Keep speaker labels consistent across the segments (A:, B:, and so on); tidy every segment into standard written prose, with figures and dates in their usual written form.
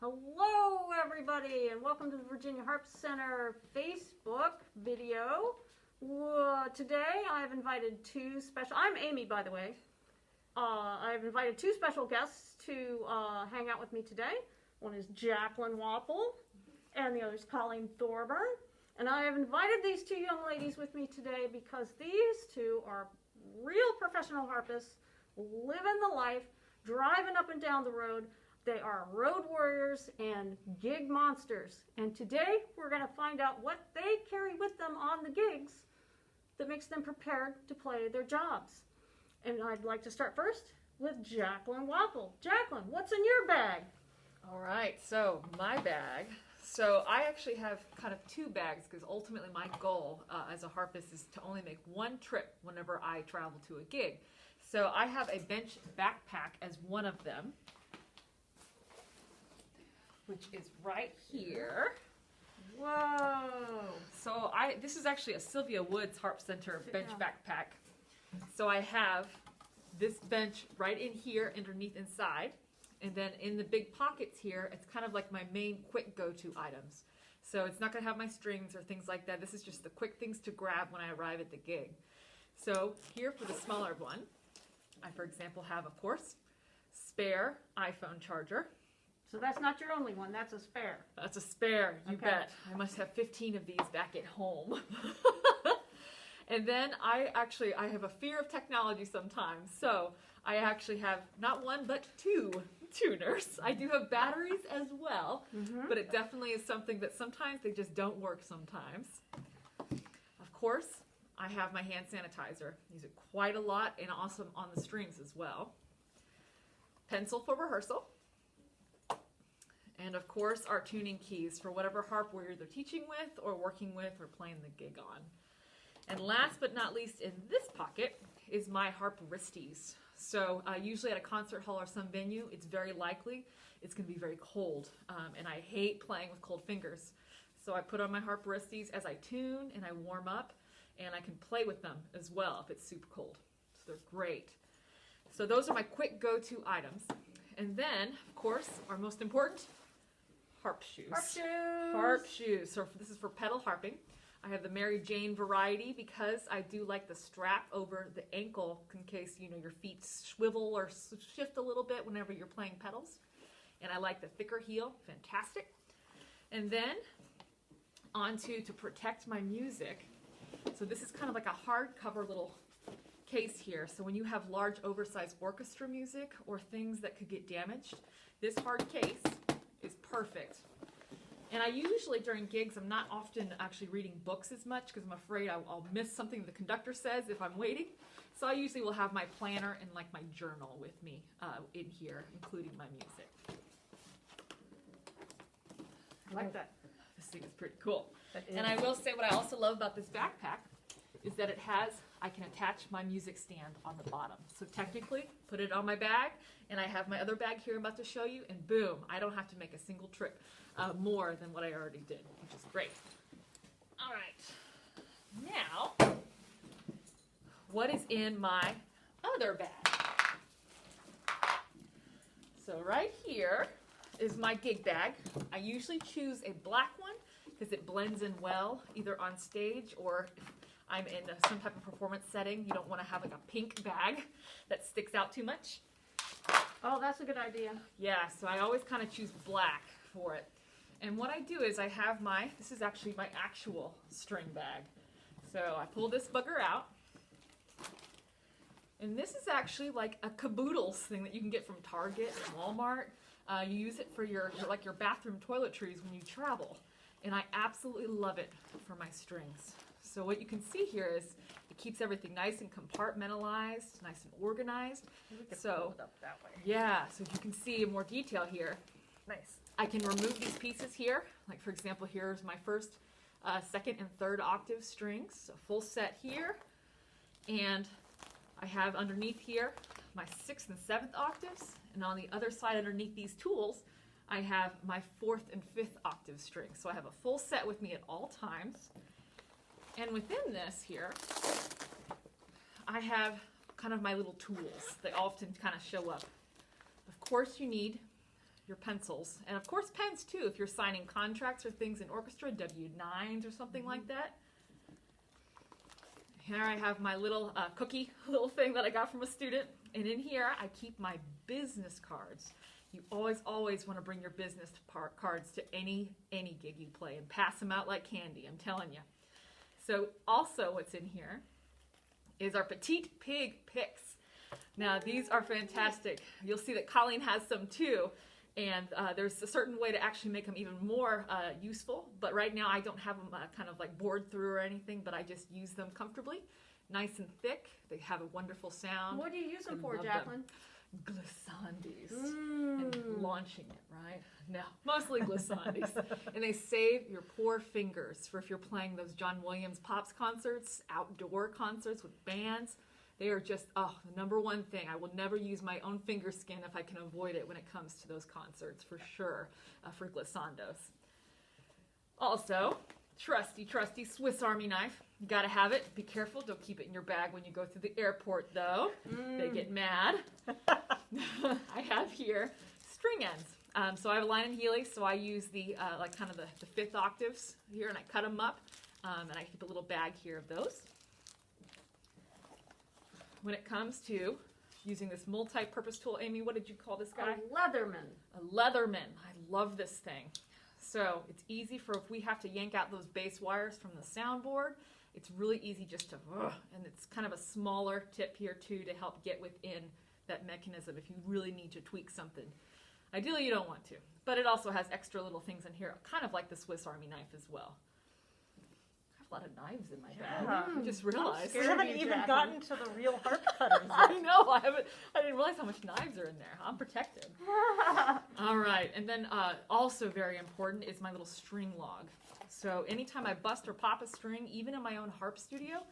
A: Hello everybody and welcome to the Virginia Harp Center Facebook video. Today I've invited I'm Amy, by the way. I've invited two special guests to hang out with me today. One is Jaclyn Wappel and the other is Colleen Thorburn. And I have invited these two young ladies with me today because these two are real professional harpists, living the life, driving up and down the road. They are road warriors and gig monsters. And today we're going to find out what they carry with them on the gigs that makes them prepared to play their jobs. And I'd like to start first with Jaclyn Wappel. Jaclyn, what's in your bag?
B: All right, so my bag. So I actually have kind of two bags because ultimately my goal as a harpist is to only make one trip whenever I travel to a gig. So I have a bench backpack as one of them, which is right here.
A: Whoa!
B: So this is actually a Sylvia Woods Harp Center bench backpack. So I have this bench right in here underneath inside, and then in the big pockets here, it's kind of like my main quick go-to items. So it's not going to have my strings or things like that. This is just the quick things to grab when I arrive at the gig. So here for the smaller one, I, for example, have, of course, spare iPhone charger.
A: So that's not your only one, that's a spare.
B: That's a spare, you
A: Okay.
B: bet. I must have 15 of these back at home. And then I have a fear of technology sometimes. So I actually have not one, but two tuners. I do have batteries as well, but it definitely is something that sometimes they just don't work sometimes. Of course, I have my hand sanitizer. Use it quite a lot and also on the strings as well. Pencil for rehearsal. And of course, our tuning keys for whatever harp we're either teaching with or working with or playing the gig on. And last but not least in this pocket is my harp wristies. So usually at a concert hall or some venue, it's very likely it's going to be very cold. And I hate playing with cold fingers. So I put on my harp wristies as I tune and I warm up, and I can play with them as well if it's super cold. So they're great. So those are my quick go-to items. And then, of course, our most important, harp shoes.
A: Harp shoes!
B: Harp shoes. So this is for pedal harping. I have the Mary Jane variety because I do like the strap over the ankle in case, your feet swivel or shift a little bit whenever you're playing pedals. And I like the thicker heel. Fantastic. And then to protect my music. So this is kind of like a hardcover little case here. So when you have large oversized orchestra music or things that could get damaged, this hard case is perfect. And I usually during gigs, I'm not often actually reading books as much because I'm afraid I'll miss something the conductor says if I'm waiting. So I usually will have my planner and like my journal with me in here, including my music.
A: I like that.
B: This thing is pretty cool. And I will say what I also love about this backpack is that I can attach my music stand on the bottom. So technically, put it on my bag, and I have my other bag here I'm about to show you, and boom, I don't have to make a single trip more than what I already did, which is great. All right, now, what is in my other bag? So right here is my gig bag. I usually choose a black one because it blends in well, either on stage or if I'm in some type of performance setting. You don't want to have like a pink bag that sticks out too much.
A: Oh, that's a good idea.
B: Yeah, so I always kind of choose black for it. And what I do is I have this is actually my actual string bag. So I pull this bugger out. And this is actually like a caboodles thing that you can get from Target and Walmart. You use it for your bathroom toiletries when you travel. And I absolutely love it for my strings. So what you can see here is it keeps everything nice and compartmentalized, nice and organized.
A: We can
B: So
A: pull it up that way.
B: yeah, so if you can see in more detail here,
A: Nice.
B: I can remove these pieces here. Like for example, here's my first, second, and third octave strings, a full set here. And I have underneath here my 6th and 7th octaves. And on the other side underneath these tools, I have my 4th and 5th octave strings. So I have a full set with me at all times. And within this here, I have kind of my little tools that often kind of show up. Of course you need your pencils. And of course pens too, if you're signing contracts or things in orchestra, W-9s or something like that. Here I have my little cookie little thing that I got from a student. And in here I keep my business cards. You always want to bring your business cards to any gig you play and pass them out like candy, I'm telling you. So also what's in here is our Petite Pig picks. Now these are fantastic. You'll see that Colleen has some too, and there's a certain way to actually make them even more useful, but right now I don't have them kind of like bored through or anything, but I just use them comfortably, nice and thick. They have a wonderful sound.
A: What do you use them for,
B: love
A: Jaclyn?
B: Glissandis and launching it, right? No, mostly glissandis. And they save your poor fingers for if you're playing those John Williams Pops concerts, outdoor concerts with bands. They are just, the number one thing. I will never use my own finger skin if I can avoid it when it comes to those concerts, for sure, for glissandos. Also, trusty Swiss Army knife. You gotta have it. Be careful. Don't keep it in your bag when you go through the airport, though. They get mad. I have here string ends. So I have a line and Healy, so I use the like kind of the fifth octaves here, and I cut them up, and I keep a little bag here of those. When it comes to using this multi-purpose tool, Amy, what did you call this guy?
A: A Leatherman.
B: A Leatherman. I love this thing. So it's easy for if we have to yank out those bass wires from the soundboard. It's really easy just to, and it's kind of a smaller tip here too to help get within that mechanism if you really need to tweak something. Ideally you don't want to, but it also has extra little things in here, kind of like the Swiss Army knife as well. I have a lot of knives in my bag. I just realized.
C: We haven't even gotten to the real harp cutters yet.
B: I know, I didn't realize how much knives are in there. I'm protected. All right, and then also very important is my little string log. So anytime I bust or pop a string, even in my own harp studio,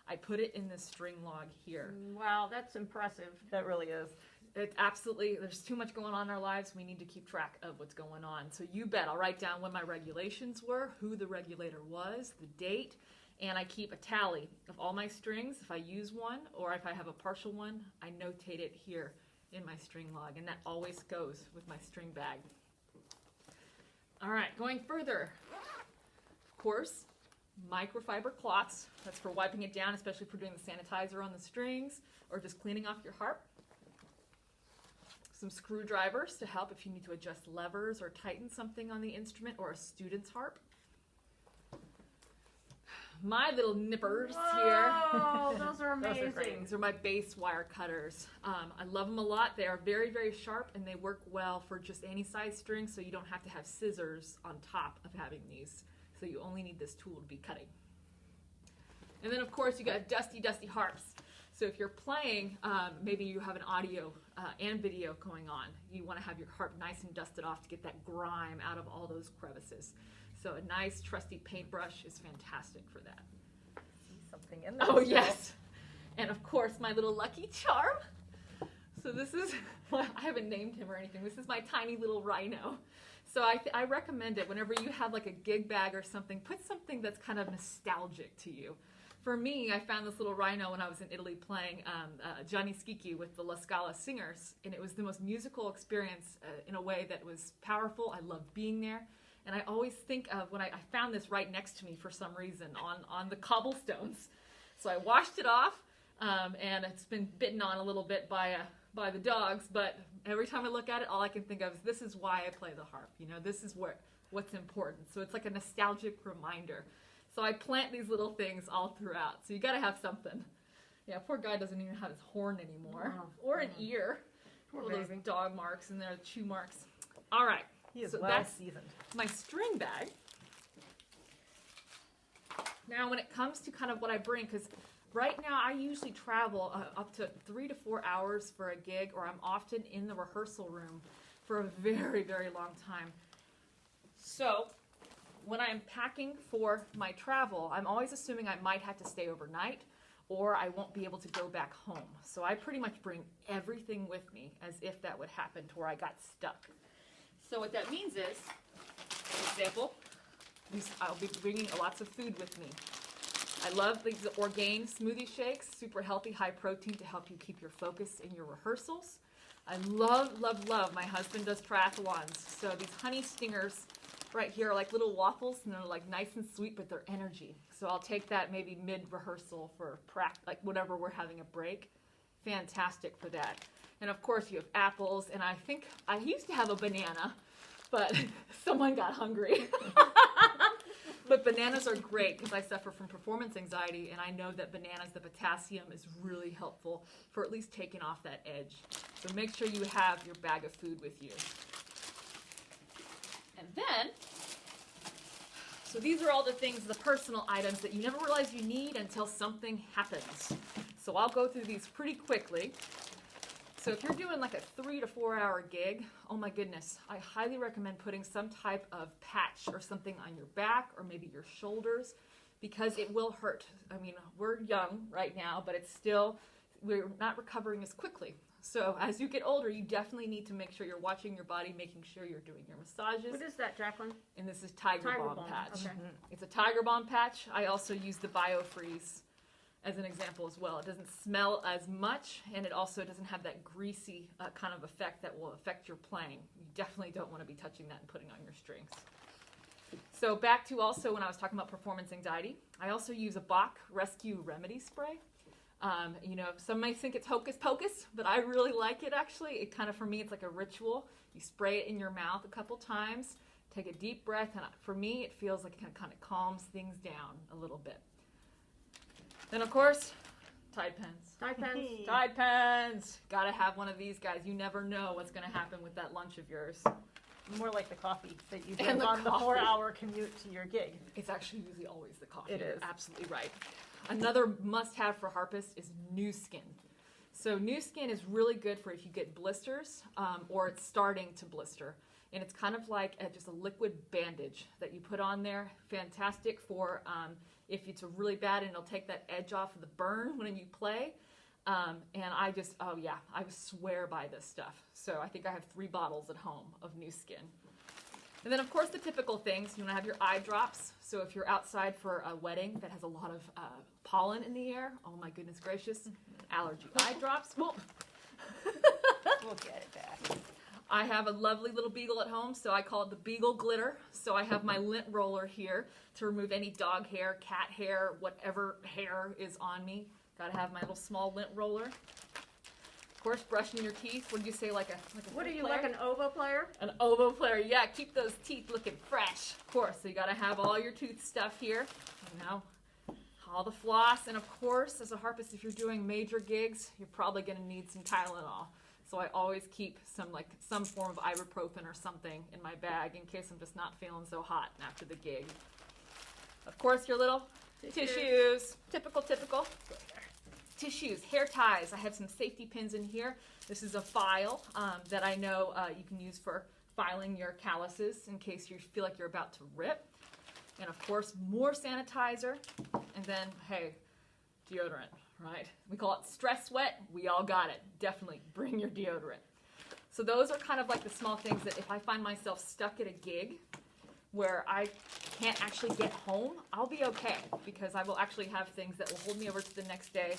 B: I put it in this string log here.
A: Wow, that's impressive.
C: That really is.
B: It's absolutely, there's too much going on in our lives. We need to keep track of what's going on. So you bet, I'll write down when my regulations were, who the regulator was, the date, and I keep a tally of all my strings. If I use one or if I have a partial one, I notate it here in my string log, and that always goes with my string bag. All right, going further. Of course, microfiber cloths. That's for wiping it down, especially for doing the sanitizer on the strings or just cleaning off your harp. Some screwdrivers to help if you need to adjust levers or tighten something on the instrument or a student's harp. My little nippers here.
A: Oh, those are amazing.
B: These are my bass wire cutters. I love them a lot. They are very, very sharp, and they work well for just any size string, so you don't have to have scissors on top of having these. So you only need this tool to be cutting. And then, of course, you got dusty harps. So if you're playing, maybe you have an audio and video going on. You want to have your harp nice and dusted off to get that grime out of all those crevices. So a nice, trusty paintbrush is fantastic for that.
C: See something in there.
B: Oh, yes. And, of course, my little Lucky Charm. So this is, I haven't named him or anything. This is my tiny little rhino. So I recommend it whenever you have like a gig bag or something, put something that's kind of nostalgic to you. For me, I found this little rhino when I was in Italy playing Gianni Schicchi with the La Scala Singers, and it was the most musical experience in a way that was powerful. I loved being there, and I always think of when I found this right next to me for some reason on the cobblestones. So I washed it off, and it's been bitten on a little bit by the dogs, but every time I look at it, all I can think of is this is why I play the harp. You know, this is what's important. So it's like a nostalgic reminder. So I plant these little things all throughout. So you got to have something. Yeah, poor guy doesn't even have his horn anymore. Or an ear. All those dog marks and there, chew marks. All right.
C: He is
B: so
C: well
B: that's
C: seasoned.
B: my string bag. Now when it comes to kind of what I bring, because right now I usually travel up to 3 to 4 hours for a gig, or I'm often in the rehearsal room for a very, very long time. So when I'm packing for my travel, I'm always assuming I might have to stay overnight or I won't be able to go back home. So I pretty much bring everything with me as if that would happen to where I got stuck. So what that means is, for example, I'll be bringing lots of food with me. I love these Orgain smoothie shakes, super healthy, high protein to help you keep your focus in your rehearsals. I love, love, love. My husband does triathlons. So these honey stingers right here are like little waffles, and they're like nice and sweet, but they're energy. So I'll take that maybe mid-rehearsal for like whenever we're having a break. Fantastic for that. And of course you have apples, and I think I used to have a banana, but someone got hungry. But bananas are great because I suffer from performance anxiety, and I know that bananas, the potassium is really helpful for at least taking off that edge. So make sure you have your bag of food with you. And then, so these are all the things, the personal items that you never realize you need until something happens. So I'll go through these pretty quickly. So if you're doing like a 3 to 4 hour gig, oh my goodness, I highly recommend putting some type of patch or something on your back or maybe your shoulders, because it will hurt. I mean, we're young right now, but it's still, we're not recovering as quickly. So as you get older, you definitely need to make sure you're watching your body, making sure you're doing your massages.
A: What is that, Jaclyn?
B: And this is Tiger Balm patch.
A: Okay.
B: It's a Tiger Balm patch. I also use the BioFreeze as an example as well. It doesn't smell as much, and it also doesn't have that greasy kind of effect that will affect your playing. You definitely don't want to be touching that and putting on your strings. So back to also when I was talking about performance anxiety, I also use a Bach Rescue Remedy Spray. You know, some may think it's hocus pocus, but I really like it actually. It kind of, for me, it's like a ritual. You spray it in your mouth a couple times, take a deep breath, and for me, it feels like it kind of calms things down a little bit. Then, of course, Tide pens.
A: Tide pens.
B: Tide pens. Gotta have one of these guys. You never know what's gonna happen with that lunch of yours.
C: More like the coffee that you
B: And
C: drink
B: the
C: on the
B: coffee.
C: 4-hour commute to your gig.
B: It's actually usually always the coffee.
C: It
B: You're
C: is.
B: absolutely right. Another must-have for harpists is new skin. So new skin is really good for if you get blisters or it's starting to blister. And it's kind of like just a liquid bandage that you put on there. Fantastic for if it's really bad, and it'll take that edge off of the burn when you play. And I just, oh yeah, I swear by this stuff. So I think I have 3 bottles at home of new skin. And then of course the typical things, you want to have your eye drops. So if you're outside for a wedding that has a lot of pollen in the air, oh my goodness gracious, allergy eye drops. Well,
C: We'll get it back.
B: I have a lovely little beagle at home, so I call it the Beagle Glitter. So I have my lint roller here to remove any dog hair, cat hair, whatever hair is on me. Gotta have my little small lint roller. Of course, brushing your teeth. What do you say, like a
A: What are you,
B: player?
A: like an oboe player?
B: An oboe player, yeah. Keep those teeth looking fresh, of course. So you gotta have all your tooth stuff here. You know, all the floss, and of course, as a harpist, if you're doing major gigs, you're probably gonna need some Tylenol. So I always keep some form of ibuprofen or something in my bag in case I'm just not feeling so hot after the gig. Of course, your little tissues. Typical. Tissues, hair ties. I have some safety pins in here. This is a file that I know you can use for filing your calluses in case you feel like you're about to rip. And of course, more sanitizer. And then, hey, deodorant, right? We call it stress sweat. We all got it. Definitely bring your deodorant. So those are kind of like the small things that if I find myself stuck at a gig where I can't actually get home, I'll be okay because I will actually have things that will hold me over to the next day,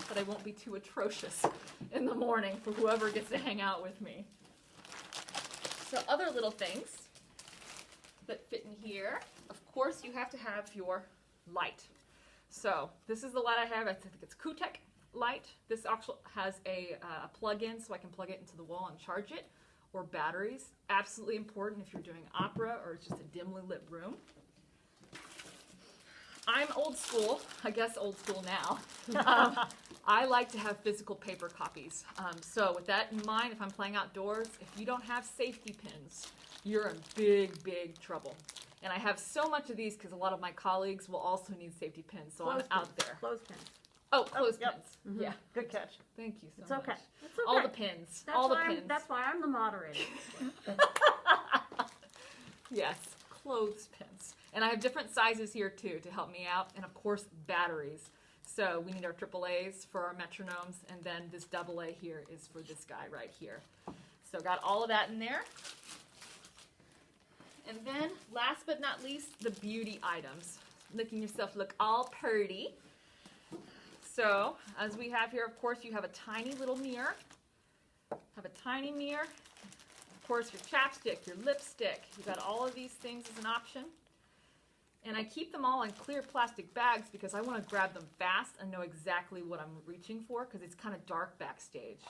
B: but I won't be too atrocious in the morning for whoever gets to hang out with me. So other little things that fit in here, of course you have to have your light. So this is the light I have. I think it's Kutek light. This actually has a plug-in so I can plug it into the wall and charge it, or batteries. Absolutely important if you're doing opera or it's just a dimly lit room. I'm old school, I guess old school now. I like to have physical paper copies. So with that in mind, if I'm playing outdoors, if you don't have safety pins, you're in big, big trouble. And I have so much of these because a lot of my colleagues will also need safety pins, so I'm out there.
A: Clothespins.
B: Oh, clothespins.
C: Yep.
B: Yeah.
C: Good catch.
B: Thank you so
A: It's
B: much.
A: okay. It's okay.
B: All the pins.
A: That's
B: all the
A: why
B: pins.
A: That's why I'm the moderator.
B: Yes, clothespins. And I have different sizes here too to help me out. And of course, batteries. So we need our AAAs for our metronomes. And then this AA here is for this guy right here. So got all of that in there. And then, last but not least, the beauty items. Making yourself look all pretty. So, as we have here, of course, you have a tiny little mirror. Have a tiny mirror. Of course, your chapstick, your lipstick. You got all of these things as an option. And I keep them all in clear plastic bags because I want to grab them fast and know exactly what I'm reaching for because it's kind of dark backstage.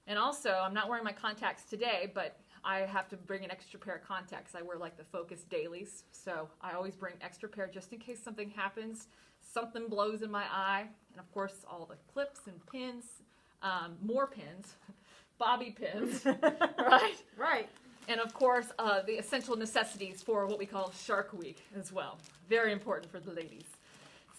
B: And also, I'm not wearing my contacts today, but I have to bring an extra pair of contacts. I wear like the Focus Dailies, so I always bring extra pair just in case something happens, something blows in my eye. And of course, all the clips and pins, more pins, bobby pins, right?
A: Right.
B: And of course, the essential necessities for what we call Shark Week as well. Very important for the ladies.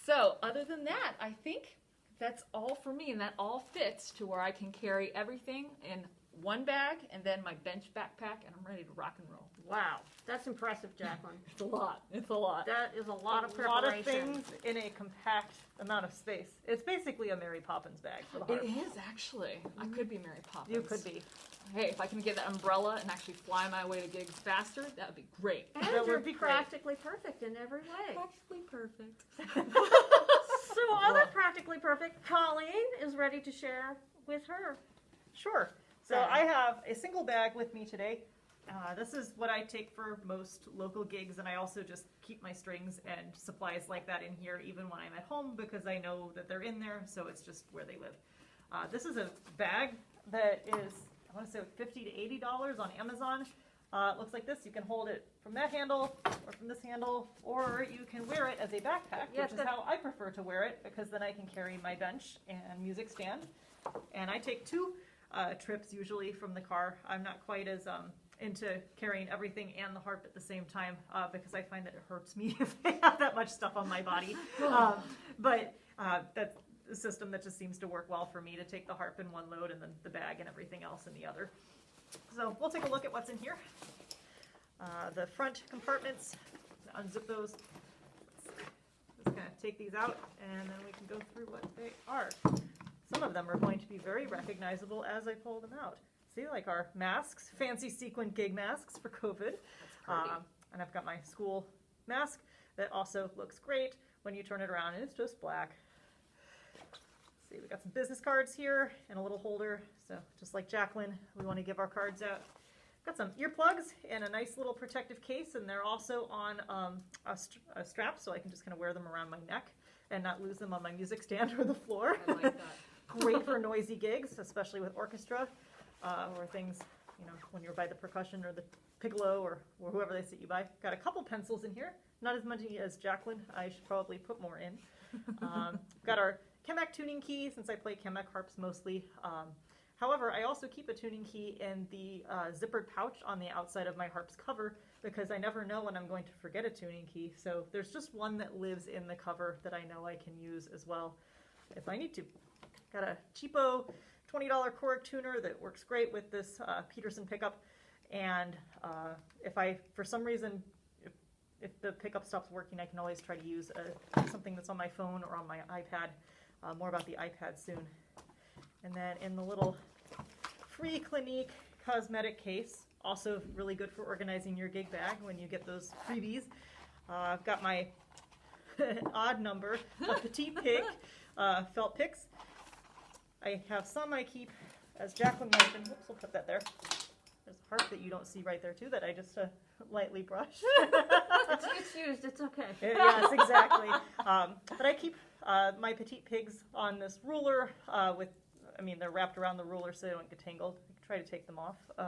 B: So other than that, I think that's all for me, and that all fits to where I can carry everything in one bag and then my bench backpack, and I'm ready to rock and roll.
A: Wow, that's impressive, Jaclyn.
B: It's a lot. It's a lot.
A: That is a lot of
C: A lot
A: preparation.
C: of things in a compact amount of space. It's basically a Mary Poppins bag for the harp.
B: It is actually. I could be Mary Poppins.
C: You could be.
B: Hey, if I can get that umbrella and actually fly my way to gigs faster, that would be great.
A: And
C: That
A: you're
C: would be great.
A: practically perfect in every way.
B: Practically perfect.
A: So other practically perfect, Colleen is ready to share with her.
C: Sure. So
A: Bag.
C: I have a single bag with me today. This is what I take for most local gigs, and I also just keep my strings and supplies like that in here even when I'm at home because I know that they're in there, so it's just where they live. This is a bag that is, I want to say $50 to $80 on Amazon. It looks like this. You can hold it from that handle or from this handle, or you can wear it as a backpack,
A: Yes,
C: which is how I prefer to wear it because then I can carry my bench and music stand. And I take two trips usually from the car. I'm not quite as into carrying everything and the harp at the same time because I find that it hurts me if I have that much stuff on my body. But that's a system that just seems to work well for me to take the harp in one load and then the bag and everything else in the other. So we'll take a look at what's in here. The front compartments, unzip those. Just kind of take these out and then we can go through what they are. Some of them are going to be very recognizable as I pull them out. See, like our masks, fancy sequin gig masks for COVID.
B: pretty.
C: And I've got my school mask that also looks great when you turn it around and it's just black. See, we got some business cards here and a little holder. So just like Jaclyn, we want to give our cards out. Got some earplugs in a nice little protective case, and they're also on a strap, so I can just kind of wear them around my neck and not lose them on my music stand or the floor.
B: I like that.
C: Great for noisy gigs, especially with orchestra or things, you know, when you're by the percussion or the piccolo or whoever they sit you by. Got a couple pencils in here, not as much as Jaclyn. I should probably put more in. Got our Kemek tuning key, since I play Kemek harps mostly. However, I also keep a tuning key in the zippered pouch on the outside of my harp's cover because I never know when I'm going to forget a tuning key. So there's just one that lives in the cover that I know I can use as well if I need to. Got a cheapo $20 Korg tuner that works great with this Peterson pickup. And if I, for some reason, if the pickup stops working, I can always try to use something that's on my phone or on my iPad. More about the iPad soon. And then in the little free Clinique cosmetic case, also really good for organizing your gig bag when you get those freebies. I've got my odd number of Petite Pig felt picks. I have some I keep, as Jaclyn mentioned. Whoops, we'll put that there. There's a harp that you don't see right there too that I just lightly brushed.
A: It's used, it's okay.
C: Yes, exactly. But I keep my Petite Pigs on this ruler with, I mean, they're wrapped around the ruler so they don't get tangled. I can try to take them off. I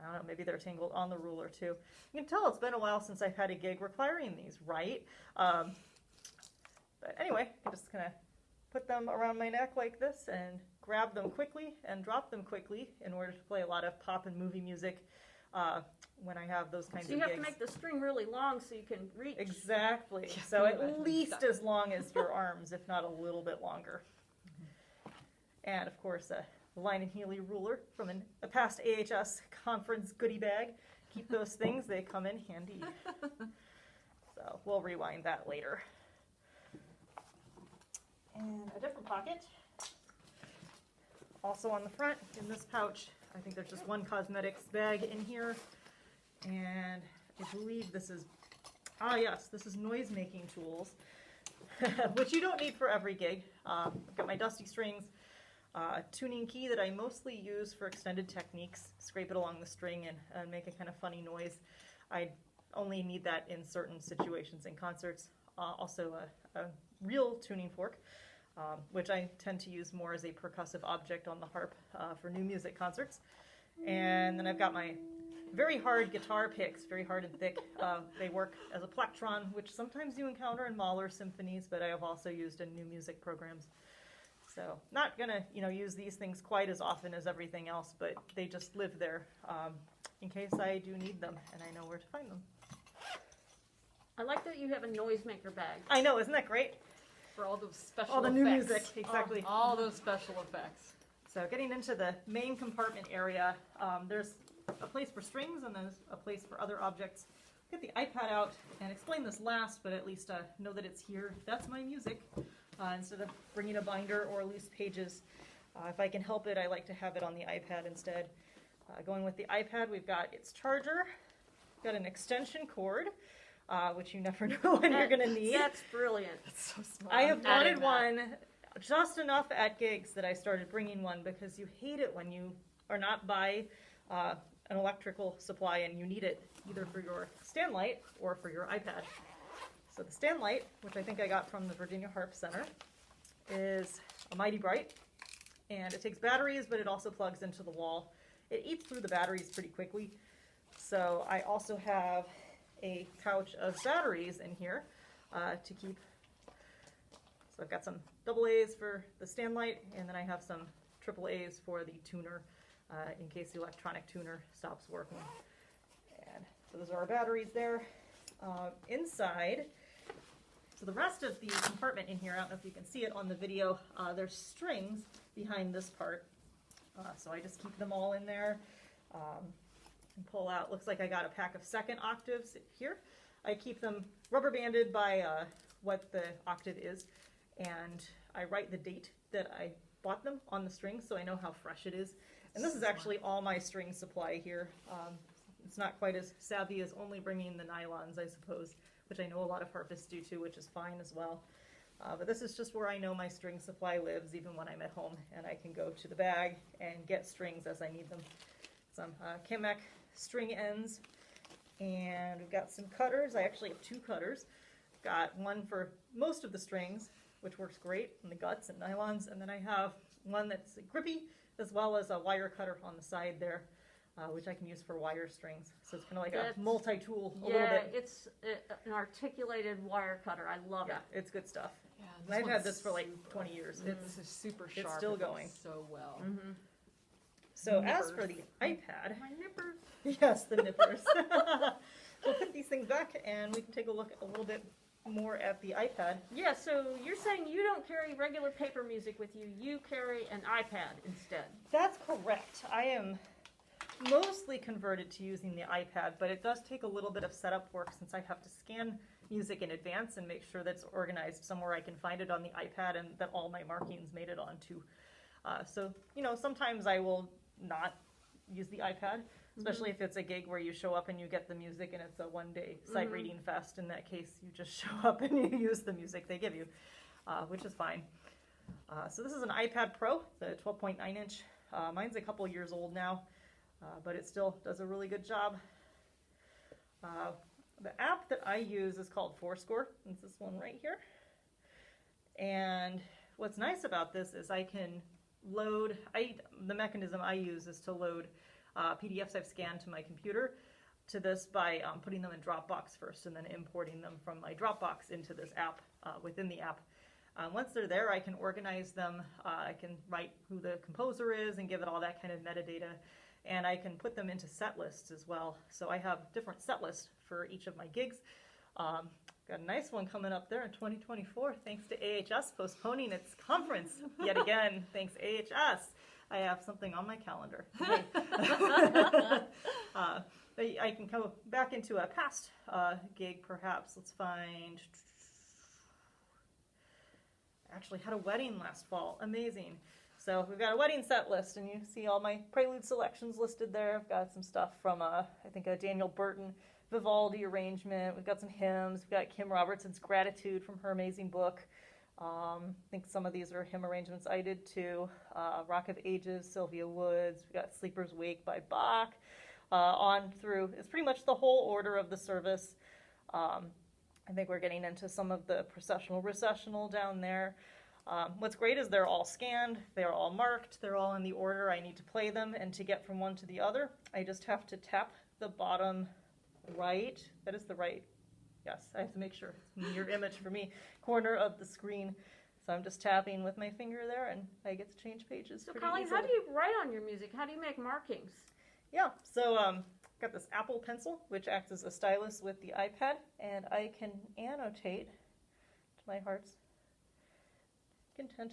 C: don't know, maybe they're tangled on the ruler too. You can tell it's been a while since I've had a gig requiring these, right? But anyway, I just kind of put them around my neck like this and grab them quickly and drop them quickly in order to play a lot of pop and movie music when I have those kinds
A: So
C: of
A: you have
C: gigs.
A: to make the string really long so you can reach.
C: Exactly.
B: Yeah,
C: So
B: can you
C: at
B: imagine
C: least
B: stuff?
C: as long as your arms, if not a little bit longer. And of course, a Line and Healy ruler from a past AHS conference goodie bag. Keep those things, they come in handy. So we'll rewind that later. And a different pocket. Also on the front, in this pouch, I think there's just one cosmetics bag in here. And I believe this is, yes, this is noise making tools, which you don't need for every gig. I've got my dusty strings. tuning key that I mostly use for extended techniques, scrape it along the string and make a kind of funny noise. I only need that in certain situations in concerts. Also a real tuning fork, which I tend to use more as a percussive object on the harp for new music concerts. And then I've got my very hard guitar picks, very hard and thick. They work as a plectron, which sometimes you encounter in Mahler symphonies, but I have also used in new music programs. So not gonna, use these things quite as often as everything else, but they just live there in case I do need them, and I know where to find them.
A: I like that you have a noisemaker bag.
C: I know, isn't that great?
B: For all those special
C: All the
B: effects.
C: new music, exactly.
B: All those special effects.
C: So getting into the main compartment area, there's a place for strings and there's a place for other objects. Get the iPad out and explain this last, but at least know that it's here. That's my music. Instead of bringing a binder or loose pages. If I can help it, I like to have it on the iPad instead. Going with the iPad, we've got its charger, got an extension cord, which you never know when you're going to need.
A: That's brilliant.
B: That's so smart.
C: I have
B: Adding
C: wanted one just enough at gigs that I started bringing one because you hate it when you are not by an electrical supply and you need it either for your stand light or for your iPad. So the stand light, which I think I got from the Virginia Harp Center, is a mighty bright, and it takes batteries, but it also plugs into the wall. It eats through the batteries pretty quickly. So I also have a pouch of batteries in here to keep. So I've got some AA's for the stand light, and then I have some AAA's for the tuner in case the electronic tuner stops working. And so those are our batteries there. Inside, so the rest of the compartment in here, I don't know if you can see it on the video, there's strings behind this part. So I just keep them all in there and pull out. Looks like I got a pack of second octaves here. I keep them rubber banded by what the octave is, and I write the date that I bought them on the string so I know how fresh it is. And this is actually all my string supply here. It's not quite as savvy as only bringing the nylons, I suppose, which I know a lot of harpists do too, which is fine as well. But this is just where I know my string supply lives, even when I'm at home, and I can go to the bag and get strings as I need them. Some Kamek string ends, and we've got some cutters. I actually have two cutters. Got one for most of the strings, which works great, and the guts and nylons, and then I have one that's grippy, as well as a wire cutter on the side there, which I can use for wire strings. So it's kind of like a multi-tool a little bit.
A: Yeah, it's an articulated wire cutter. I love it.
C: It's good stuff.
B: Yeah,
C: And I've had this for like 20 years.
B: This is super sharp.
C: it's still
B: It
C: going.
B: does so well.
A: Mm-hmm.
C: So
B: Nippers.
C: as for the iPad,
A: My nippers.
C: yes, the nippers. We'll put these things back and we can take a look a little bit more at the iPad.
A: Yeah, so you're saying you don't carry regular paper music with you. You carry an iPad instead.
C: That's correct. I am mostly converted to using the iPad, but it does take a little bit of setup work since I have to scan music in advance and make sure that's organized somewhere I can find it on the iPad and that all my markings made it onto. So, sometimes I will not use the iPad, especially if it's a gig where you show up and you get the music and it's a one-day sight reading fest. In that case, you just show up and you use the music they give you, which is fine. So this is an iPad Pro, the 12.9-inch. Mine's a couple years old now, but it still does a really good job. The app that I use is called Fourscore. It's this one right here. And what's nice about this is I can load, the mechanism I use is to load PDFs I've scanned to my computer to this by putting them in Dropbox first and then importing them from my Dropbox into this app within the app. Once they're there, I can organize them. I can write who the composer is and give it all that kind of metadata. And I can put them into set lists as well. So I have different set lists for each of my gigs. Got a nice one coming up there in 2024, thanks to AHS postponing its conference yet again. Thanks, AHS. I have something on my calendar. I can go back into a past gig, perhaps. Let's find. Actually had a wedding last fall. Amazing. So we've got a wedding set list, and you see all my prelude selections listed there. I've got some stuff from, I think, a Daniel Burton Vivaldi arrangement. We've got some hymns. We've got Kim Robertson's Gratitude from her amazing book. I think some of these are hymn arrangements I did too. Rock of Ages, Sylvia Woods. We got Sleeper's Wake by Bach. On through, it's pretty much the whole order of the service. I think we're getting into some of the processional, recessional down there. What's great is they're all scanned, they're all marked, they're all in the order I need to play them, and to get from one to the other, I just have to tap the bottom right, that is the right, yes, I have to make sure it's your image for me, corner of the screen. So I'm just tapping with my finger there, and I get to change pages.
A: So
C: pretty
A: Colleen,
C: easily.
A: how do you write on your music? How do you make markings?
C: Yeah, so got this Apple pencil, which acts as a stylus with the iPad, and I can annotate to my heart's content.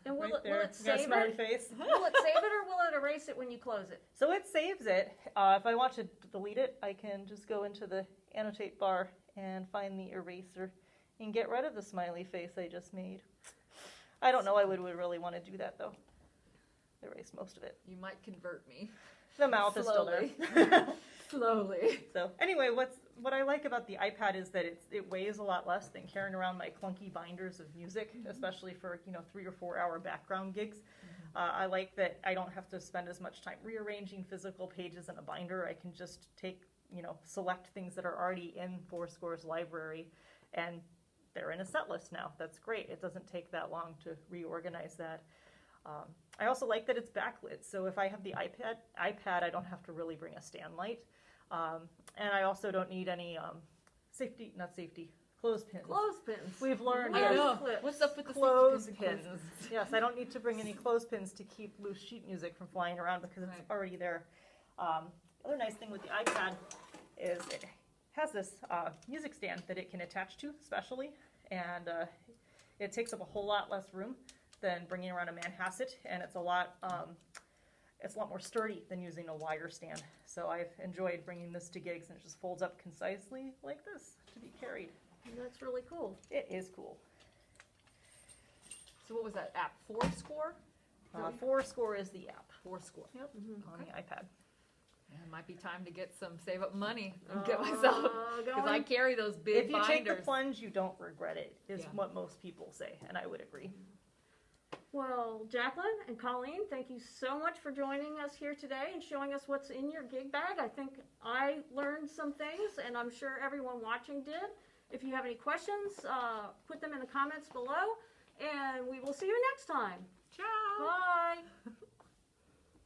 A: And will
C: Right
A: it, will
C: there.
A: it
C: Got a
A: save
C: smiley
A: it?
C: face.
A: Will it save it, or will it erase it when you close it?
C: So it saves it. If I want to delete it, I can just go into the annotate bar and find the eraser and get rid of the smiley face I just made. I don't know I would really want to do that though. Erase most of it.
B: You might convert me.
C: The mouth is still
B: Slowly.
C: there.
B: Slowly.
C: So anyway, what I like about the iPad is that it weighs a lot less than carrying around my clunky binders of music, especially for 3 or 4 hour background gigs. I like that I don't have to spend as much time rearranging physical pages in a binder. I can just take select things that are already in Fourscore's library, and they're in a set list now. That's great. It doesn't take that long to reorganize that. I also like that it's backlit, so if I have the iPad, I don't have to really bring a stand light. And I also don't need any clothespins.
A: Clothespins.
C: We've learned
A: I
C: that
A: know. Clips.
B: What's up with the
C: clothespins. Yes, I don't need to bring any clothespins to keep loose sheet music from flying around because it's
B: Right.
C: already there. The other nice thing with the iPad is it has this music stand that it can attach to specially, and it takes up a whole lot less room than bringing around a Manhasset, and it's a lot more sturdy than using a wire stand. So I've enjoyed bringing this to gigs, and it just folds up concisely like this to be carried.
A: That's really cool.
C: It is cool.
B: So what was that app? Fourscore?
C: Fourscore is the app.
B: Fourscore.
C: Yep, on the iPad.
B: Yeah, it might be time to get some save up money and get myself, because I carry those big
C: If you
B: binders.
C: take the plunge, you don't regret it, is
B: Yeah.
C: what most people say, and I would agree.
A: Well, Jaclyn and Colleen, thank you so much for joining us here today and showing us what's in your gig bag. I think I learned some things, and I'm sure everyone watching did. If you have any questions, put them in the comments below, and we will see you next time.
B: Ciao!
A: Bye!